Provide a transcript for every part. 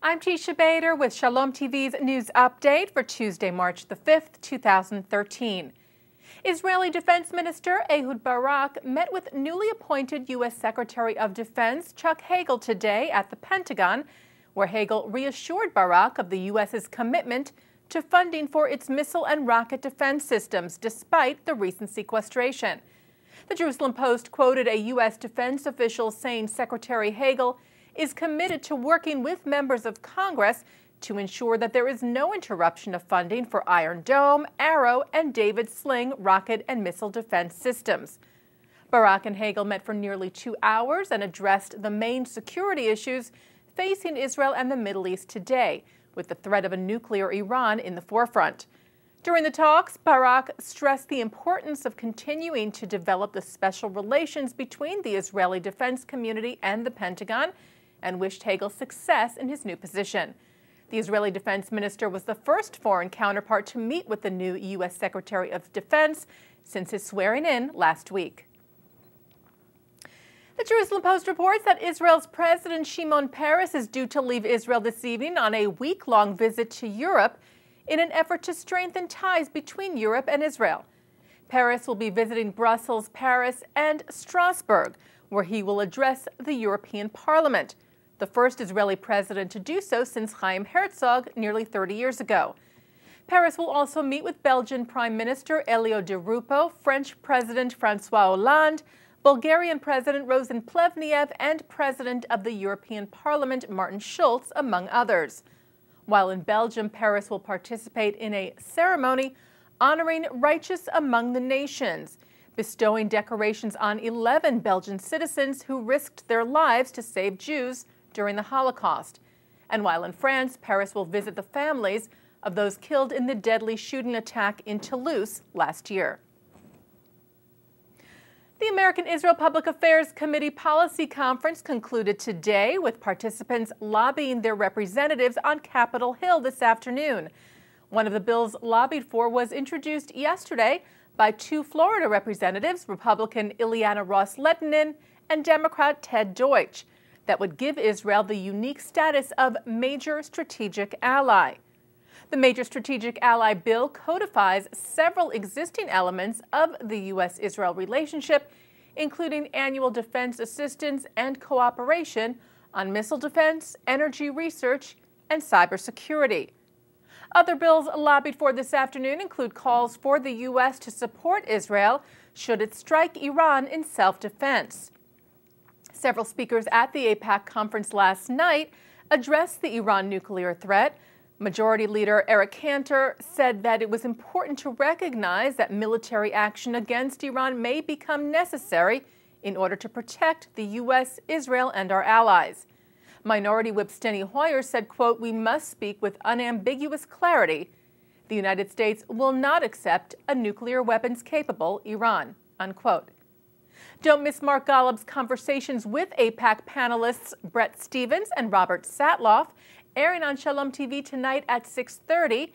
I'm Teisha Bader with Shalom TV's news update for Tuesday, March the 5th, 2013. Israeli Defense Minister Ehud Barak met with newly appointed U.S. Secretary of Defense Chuck Hagel today at the Pentagon, where Hagel reassured Barak of the U.S.'s commitment to funding for its missile and rocket defense systems despite the recent sequestration. The Jerusalem Post quoted a U.S. defense official saying Secretary Hagel is committed to working with members of Congress to ensure that there is no interruption of funding for Iron Dome, Arrow, and David Sling rocket and missile defense systems. Barak and Hagel met for nearly 2 hours and addressed the main security issues facing Israel and the Middle East today, with the threat of a nuclear Iran in the forefront. During the talks, Barak stressed the importance of continuing to develop the special relations between the Israeli defense community and the Pentagon, and wished Hagel success in his new position. The Israeli defense minister was the first foreign counterpart to meet with the new U.S. Secretary of Defense since his swearing in last week. The Jerusalem Post reports that Israel's President Shimon Peres is due to leave Israel this evening on a week-long visit to Europe in an effort to strengthen ties between Europe and Israel. Peres will be visiting Brussels, Paris, and Strasbourg, where he will address the European Parliament, the first Israeli president to do so since Chaim Herzog nearly 30 years ago. Peres will also meet with Belgian Prime Minister Elio Di Rupo, French President Francois Hollande, Bulgarian President Rosen Plevniev, and President of the European Parliament Martin Schulz, among others. While in Belgium, Peres will participate in a ceremony honoring righteous among the nations, bestowing decorations on 11 Belgian citizens who risked their lives to save Jews during the Holocaust. And while in France, Peres will visit the families of those killed in the deadly shooting attack in Toulouse last year. The American Israel Public Affairs Committee Policy Conference concluded today with participants lobbying their representatives on Capitol Hill this afternoon. One of the bills lobbied for was introduced yesterday by 2 Florida representatives, Republican Ileana Ros-Lehtinen and Democrat Ted Deutsch, that would give Israel the unique status of major strategic ally. The Major Strategic Ally bill codifies several existing elements of the U.S.-Israel relationship, including annual defense assistance and cooperation on missile defense, energy research, and cybersecurity. Other bills lobbied for this afternoon include calls for the U.S. to support Israel should it strike Iran in self-defense. Several speakers at the AIPAC conference last night addressed the Iran nuclear threat. Majority Leader Eric Cantor said that it was important to recognize that military action against Iran may become necessary in order to protect the U.S., Israel, and our allies. Minority Whip Steny Hoyer said, quote, "We must speak with unambiguous clarity. The United States will not accept a nuclear weapons-capable Iran," unquote. Don't miss Mark Golub's conversations with AIPAC panelists Brett Stevens and Robert Satloff, airing on Shalom TV tonight at 6:30,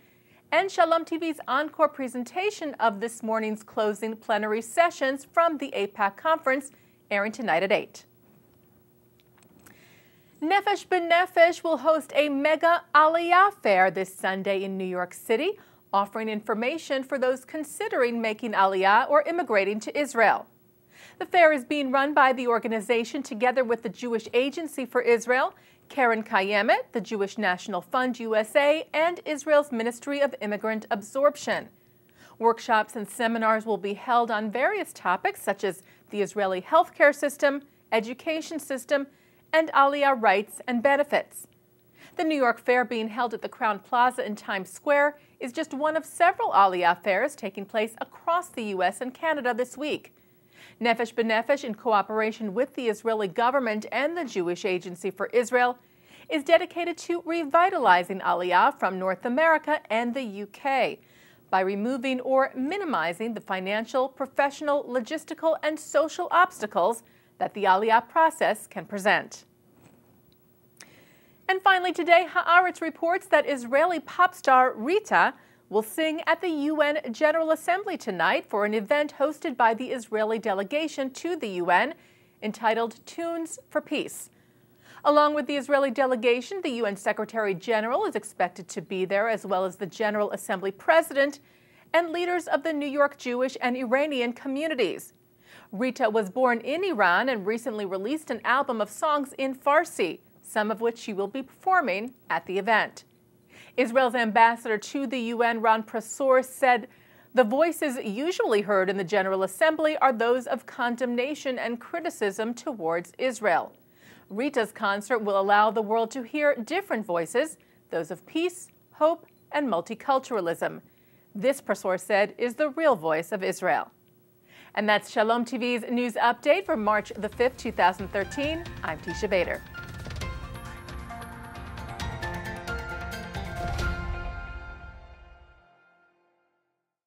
and Shalom TV's encore presentation of this morning's closing plenary sessions from the AIPAC conference, airing tonight at 8. Nefesh B'Nefesh will host a mega Aliyah fair this Sunday in New York City, offering information for those considering making Aliyah or immigrating to Israel. The fair is being run by the organization together with the Jewish Agency for Israel, Karen Kayemet, the Jewish National Fund USA, and Israel's Ministry of Immigrant Absorption. Workshops and seminars will be held on various topics such as the Israeli healthcare system, education system, and Aliyah rights and benefits. The New York Fair, being held at the Crown Plaza in Times Square, is just one of several Aliyah fairs taking place across the U.S. and Canada this week. Nefesh B'Nefesh, in cooperation with the Israeli government and the Jewish Agency for Israel, is dedicated to revitalizing Aliyah from North America and the UK by removing or minimizing the financial, professional, logistical, and social obstacles that the Aliyah process can present. And finally today, Haaretz reports that Israeli pop star Rita will sing at the UN General Assembly tonight for an event hosted by the Israeli delegation to the UN entitled Tunes for Peace. Along with the Israeli delegation, the UN Secretary General is expected to be there, as well as the General Assembly President and leaders of the New York Jewish and Iranian communities. Rita was born in Iran and recently released an album of songs in Farsi, some of which she will be performing at the event. Israel's ambassador to the UN, Ron Prosor, said the voices usually heard in the General Assembly are those of condemnation and criticism towards Israel. Rita's concert will allow the world to hear different voices, those of peace, hope, and multiculturalism. This, Prosor said, is the real voice of Israel. And that's Shalom TV's news update for March the 5th, 2013. I'm Teisha Bader.